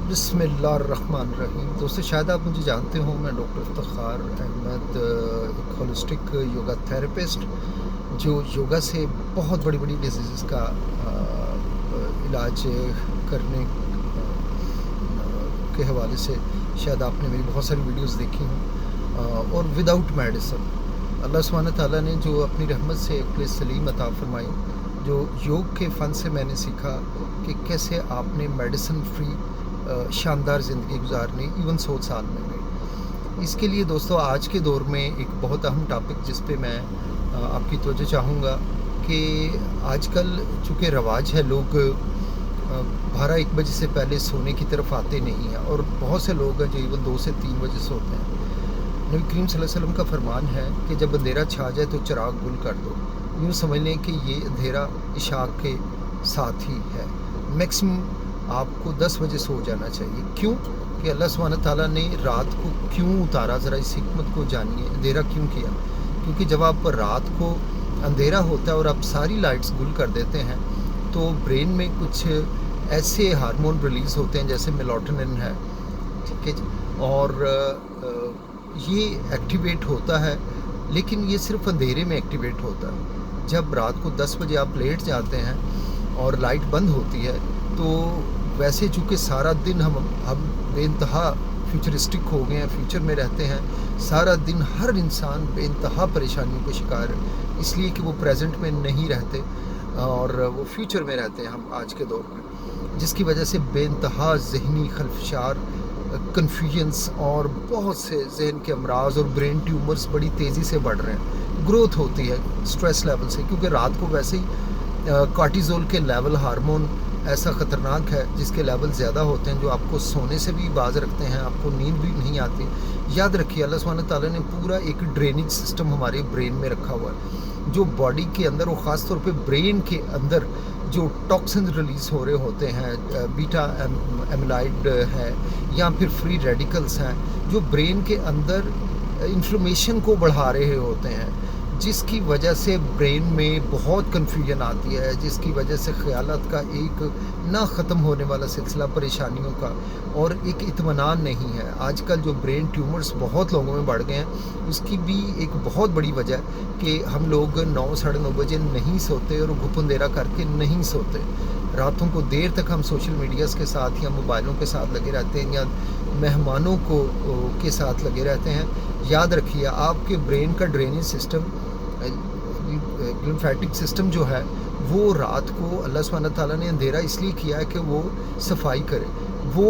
बिस्मिल्लाहिर्रहमानिर्रहीम। दोस्तों, शायद आप मुझे जानते हो, मैं डॉक्टर इफ्तिखार अहमद, एक होलिस्टिक योगा थेरेपिस्ट जो योगा से बहुत बड़ी बड़ी डिजीज़ का इलाज करने के हवाले से शायद आपने मेरी बहुत सारी वीडियोस देखी हों, और विदाउट मेडिसिन अल्लाह सुब्हानहू ताला ने जो अपनी रहमत से अक्ल सलीम अता फरमाई, जो योग के फ़न से मैंने सीखा कि कैसे आपने मेडिसिन फ्री शानदार ज़िंदगी गुजारनी, इवन 100 साल में भी। इसके लिए दोस्तों, आज के दौर में एक बहुत अहम टॉपिक जिस पे मैं आपकी तवज्जो चाहूँगा कि आजकल चूँकि रवाज है, लोग 12-1 बजे से पहले सोने की तरफ आते नहीं हैं, और बहुत से लोग हैं जो इवन 2 से 3 बजे सोते हैं। नबी करीम सल्लल्लाहु अलैहि वसल्लम का फरमान है कि जब अंधेरा छा जाए तो चिराग गुल कर दो। यूँ समझ लें कि ये अंधेरा इशाक के साथ ही है। मैक्सिमम आपको 10 बजे सो जाना चाहिए। क्यों? कि अल्लाह सुब्हानहू ताला ने रात को क्यों उतारा, ज़रा इस हिकमत को जानिए। अंधेरा क्यों किया? क्योंकि जब आप रात को अंधेरा होता है और आप सारी लाइट्स गुल कर देते हैं तो ब्रेन में कुछ ऐसे हार्मोन रिलीज़ होते हैं जैसे मेलाटोनिन है, ठीक है जी, और ये एक्टिवेट होता है, लेकिन ये सिर्फ अंधेरे में एक्टिवेट होता है। जब रात को 10 बजे आप लेट जाते हैं और लाइट बंद होती है तो वैसे चूँकि सारा दिन हम बेइंतहा फ्यूचरिस्टिक हो गए हैं, फ्यूचर में रहते हैं, सारा दिन हर इंसान बेइंतहा परेशानियों का शिकार है, इसलिए कि वो प्रेजेंट में नहीं रहते और वो फ्यूचर में रहते हैं हम आज के दौर में, जिसकी वजह से बेइंतहा ज़हनी खलफशार, कन्फ्यूजन्स और बहुत से जहन के अमराज और ब्रेन ट्यूमर्स बड़ी तेज़ी से बढ़ रहे हैं। ग्रोथ होती है स्ट्रेस लेवल से, क्योंकि रात को वैसे ही कॉर्टिज़ोल के लेवल, हार्मोन ऐसा ख़तरनाक है जिसके लेवल ज़्यादा होते हैं, जो आपको सोने से भी बाज रखते हैं, आपको नींद भी नहीं आती। याद रखिए, अल्लाह सुब्हानहू ताला ने पूरा एक ड्रेनेज सिस्टम हमारे ब्रेन में रखा हुआ है, जो बॉडी के अंदर और ख़ास तौर पे ब्रेन के अंदर जो टॉक्सिन रिलीज़ हो रहे होते हैं, बीटा एमिलाइड है या फिर फ्री रेडिकल्स हैं, जो ब्रेन के अंदर इन्फ्लेमेशन को बढ़ा रहे होते हैं, जिसकी वजह से ब्रेन में बहुत कन्फ्यूजन आती है, जिसकी वजह से ख़यालात का एक ना ख़त्म होने वाला सिलसिला परेशानियों का और एक इत्मीनान नहीं है। आजकल जो ब्रेन ट्यूमर्स बहुत लोगों में बढ़ गए हैं, उसकी भी एक बहुत बड़ी वजह कि हम लोग 9 साढ़े 9 बजे नहीं सोते और घुप अंधेरा करके नहीं सोते। रातों को देर तक हम सोशल मीडियाज़ के साथ या मोबाइलों के साथ लगे रहते हैं या मेहमानों को के साथ लगे रहते हैं। याद रखिए, आपके ब्रेन का ड्रेनेज सिस्टम, लिम्फेटिक सिस्टम जो है, वो रात को अल्लाह सुब्हानहू ताला ने अंधेरा इसलिए किया है कि वो सफाई करे। वो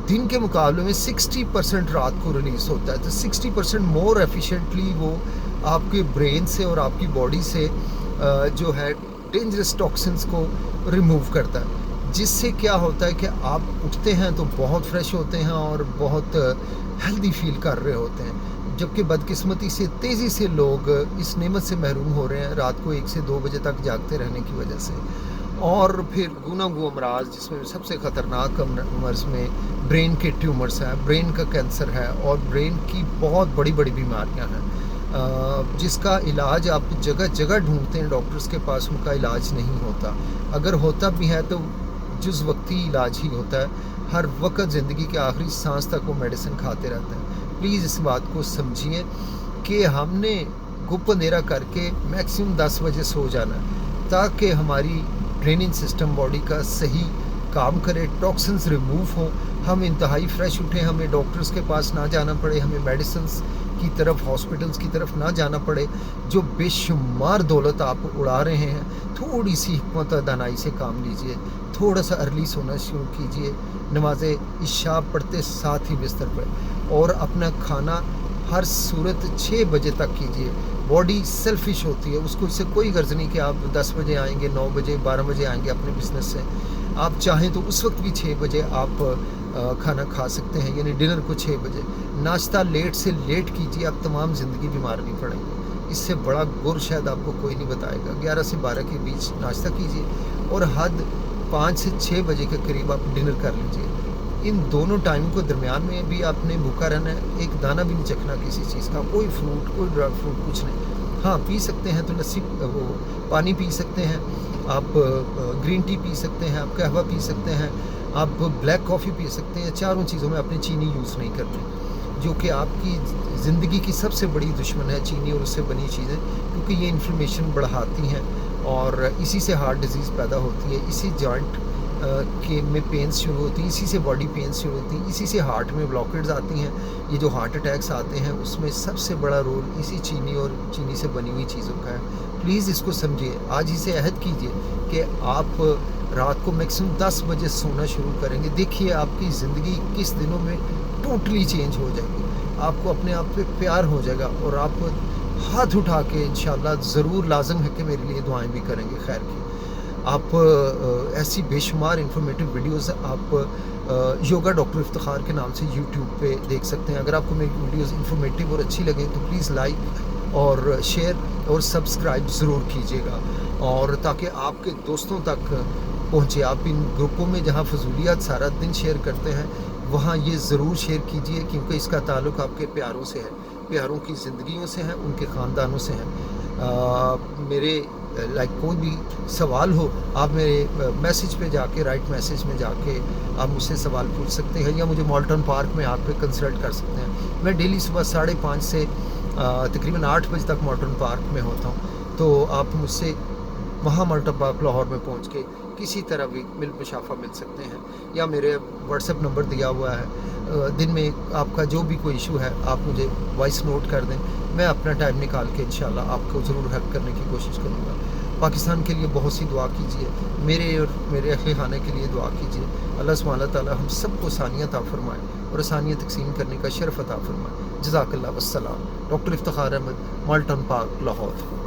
दिन के मुकाबले में 60% रात को रिलीज़ होता है, तो 60% मोर एफिशिएंटली वो आपके ब्रेन से और आपकी बॉडी से जो है डेंजरस टॉक्सिन्स को रिमूव करता है, जिससे क्या होता है कि आप उठते हैं तो बहुत फ्रेश होते हैं और बहुत हेल्दी फील कर रहे होते हैं। जबकि बदकिस्मती से तेज़ी से लोग इस नेमत से महरूम हो रहे हैं रात को 1 से 2 बजे तक जागते रहने की वजह से। और फिर गूनागू अमराज, जिसमें सबसे ख़तरनाक अमर्ज में ब्रेन के ट्यूमर्स हैं, ब्रेन का कैंसर है और ब्रेन की बहुत बड़ी बड़ी बीमारियां हैं, जिसका इलाज आप जगह जगह ढूंढते हैं, डॉक्टर्स के पास उनका इलाज नहीं होता। अगर होता भी है तो जुज़ वक्ती इलाज ही होता है। हर वक्त ज़िंदगी के आखिरी सांस तक वो मेडिसिन खाते रहते हैं। प्लीज़ इस बात को समझिए कि हमने गुप अंधेरा करके मैक्सिमम 10 बजे सो जाना है, ताकि हमारी ड्रेनिंग सिस्टम बॉडी का सही काम करे, टॉक्सिन्स रिमूव हों, हम इंतहाई फ्रेश उठें, हमें डॉक्टर्स के पास ना जाना पड़े, हमें मेडिसिन्स की तरफ, हॉस्पिटल्स की तरफ ना जाना पड़े। जो बेशुमार दौलत आप उड़ा रहे हैं, थोड़ी सी हिकमत और दानाई से काम लीजिए। थोड़ा सा अर्ली सोना शुरू कीजिए, नमाज इशा पढ़ते साथ ही बिस्तर पर, और अपना खाना हर सूरत 6 बजे तक कीजिए। बॉडी सेल्फिश होती है, उसको इससे कोई गर्ज नहीं कि आप 10 बजे आएंगे, 9 बजे 12 बजे आएंगे अपने बिज़नेस से। आप चाहें तो उस वक्त भी 6 बजे आप खाना खा सकते हैं, यानी डिनर को 6 बजे। नाश्ता लेट से लेट कीजिए, आप तमाम ज़िंदगी बीमार नहीं पड़ेंगे। इससे बड़ा गुर शायद आपको कोई नहीं बताएगा। 11 से 12 के बीच नाश्ता कीजिए और हद 5 से 6 बजे के करीब आप डिनर कर लीजिए। इन दोनों टाइम को दरमियान में भी आपने भूखा रहना है, एक दाना भी नहीं चखना किसी चीज़ का, कोई फ्रूट, कोई ड्राई फ्रूट, कुछ नहीं। हाँ, पी सकते हैं तो लस्सी, वो पानी पी सकते हैं आप, ग्रीन टी पी सकते हैं आप, कहवा पी सकते हैं آپ بلیک کافی پی سکتے ہیں. چاروں چیزوں میں اپنی چینی یوز نہیں کرتے, جو کہ آپ کی زندگی کی سب سے بڑی دشمن ہے, چینی اور اس سے بنی چیزیں, کیونکہ یہ انفلیمیشن بڑھاتی ہیں اور اسی سے ہارٹ ڈیزیز پیدا ہوتی ہے, اسی جوائنٹ کے میں پینس شروع ہوتی ہیں, اسی سے باڈی پینس شروع ہوتی ہیں, اسی سے ہارٹ میں بلاکیڈز آتی ہیں. یہ جو ہارٹ اٹیکس آتے ہیں اس میں سب سے بڑا رول اسی چینی اور چینی سے بنی ہوئی چیزوں کا ہے. پلیز اس کو سمجھیے, آج ہی سے عہد کیجیے کہ آپ رات کو میکسیمم 10 بجے سونا شروع کریں گے. دیکھیے آپ کی زندگی کس دنوں میں ٹوٹلی چینج ہو جائے گی, آپ کو اپنے آپ پہ پیار ہو جائے گا, اور آپ ہاتھ اٹھا کے انشاءاللہ ضرور لازم ہے کہ میرے لیے دعائیں بھی کریں گے خیر کی. آپ ایسی بے شمار انفارمیٹیو ویڈیوز آپ یوگا ڈاکٹر افتخار کے نام سے یوٹیوب پہ دیکھ سکتے ہیں. اگر آپ کو میری ویڈیوز انفارمیٹیو اور اچھی لگیں تو پلیز لائک اور شیئر اور سبسکرائب ضرور کیجیے گا, اور تاکہ آپ کے دوستوں تک پہنچے. آپ ان گروپوں میں جہاں فضولیات سارا دن شیئر کرتے ہیں وہاں یہ ضرور شیئر کیجیے, کیونکہ اس کا تعلق آپ کے پیاروں سے ہے, پیاروں کی زندگیوں سے ہیں, ان کے خاندانوں سے ہیں. میرے لائک کوئی بھی سوال ہو آپ میرے میسیج پہ جا کے, رائٹ میسیج میں جا کے آپ مجھ سے سوال پوچھ سکتے ہیں, یا مجھے مالٹن پارک میں آپ پہ کنسلٹ کر سکتے ہیں. میں ڈیلی صبح 5:30 سے تقریباً 8 بجے تک مالٹن پارک میں ہوتا ہوں, تو آپ مجھ سے وہاں مالٹن پارک لاہور میں پہنچ کے کسی طرح بھی مشافہ مل سکتے ہیں, یا میرے واٹس ایپ نمبر دیا ہوا ہے. دن میں آپ کا جو بھی کوئی ایشو ہے آپ مجھے وائس نوٹ کر دیں, میں اپنا ٹائم نکال کے انشاءاللہ آپ کو ضرور ہیلپ کرنے کی کوشش کروں گا. پاکستان کے لیے بہت سی دعا کیجیے, میرے اور میرے اہل خانہ کے لیے دعا کیجیے. اللہ سبحانہ تعالیٰ ہم سب کو آسانیاں عطا فرمائے اور آسانیاں تقسیم کرنے کا شرف عطا فرمائے. جزاک اللہ والسلام. ڈاکٹر افتخار احمد, مالٹن پارک, لاہور.